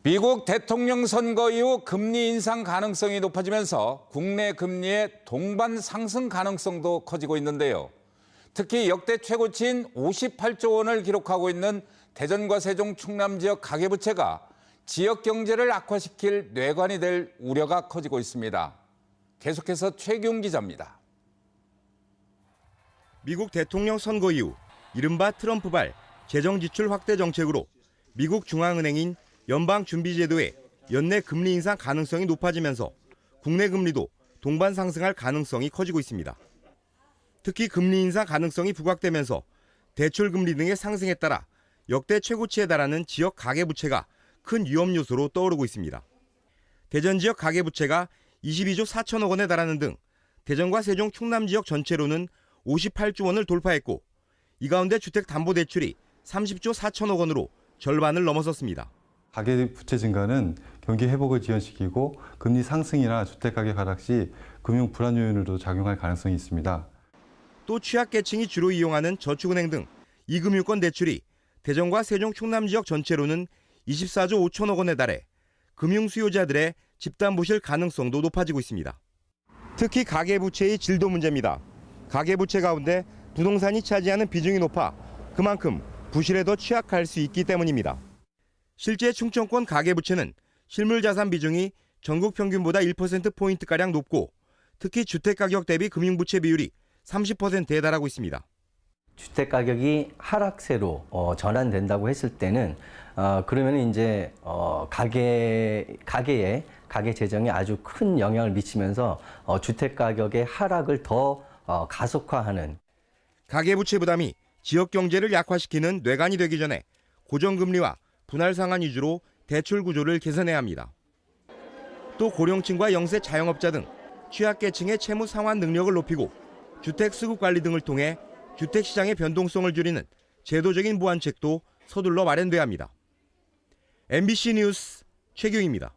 미국 대통령 선거 이후 금리 인상 가능성이 높아지면서 국내 금리의 동반 상승 가능성도 커지고 있는데요. 특히 역대 최고치인 58조 원을 기록하고 있는 대전과 세종, 충남 지역 가계부채가 지역 경제를 악화시킬 뇌관이 될 우려가 커지고 있습니다. 계속해서 최규웅 기자입니다. 미국 대통령 선거 이후 이른바 트럼프발 재정지출 확대 정책으로 미국 중앙은행인 연방준비제도의 연내 금리 인상 가능성이 높아지면서 국내 금리도 동반 상승할 가능성이 커지고 있습니다. 특히 금리 인상 가능성이 부각되면서 대출 금리 등의 상승에 따라 역대 최고치에 달하는 지역 가계부채가 큰 위험 요소로 떠오르고 있습니다. 대전 지역 가계부채가 22조 4천억 원에 달하는 등 대전과 세종, 충남 지역 전체로는 58조 원을 돌파했고 이 가운데 주택담보대출이 30조 4천억 원으로 절반을 넘어섰습니다. 가계부채 증가는 경기 회복을 지연시키고 금리 상승이나 주택가격 하락 시 금융 불안 요인으로 작용할 가능성이 있습니다. 또 취약계층이 주로 이용하는 저축은행 등 이금융권 대출이 대전과 세종, 충남 지역 전체로는 24조 5천억 원에 달해 금융 수요자들의 집담 부실 가능성도 높아지고 있습니다. 특히 가계부채의 질도 문제입니다. 가계부채 가운데 부동산이 차지하는 비중이 높아 그만큼 부실에 더 취약할 수 있기 때문입니다. 실제 충청권 가계부채는 실물자산 비중이 전국 평균보다 1%포인트가량 높고 특히 주택가격 대비 금융부채 비율이 30%에 달하고 있습니다. 주택가격이 하락세로 전환된다고 했을 때는 그러면 이제 가계 재정에 아주 큰 영향을 미치면서 주택가격의 하락을 더 가속화하는 가계부채 부담이 지역 경제를 약화시키는 뇌관이 되기 전에 고정금리와 분할 상환 위주로 대출 구조를 개선해야 합니다. 또 고령층과 영세 자영업자 등 취약계층의 채무 상환 능력을 높이고 주택 수급 관리 등을 통해 주택시장의 변동성을 줄이는 제도적인 보완책도 서둘러 마련돼야 합니다. MBC 뉴스 최규웅입니다.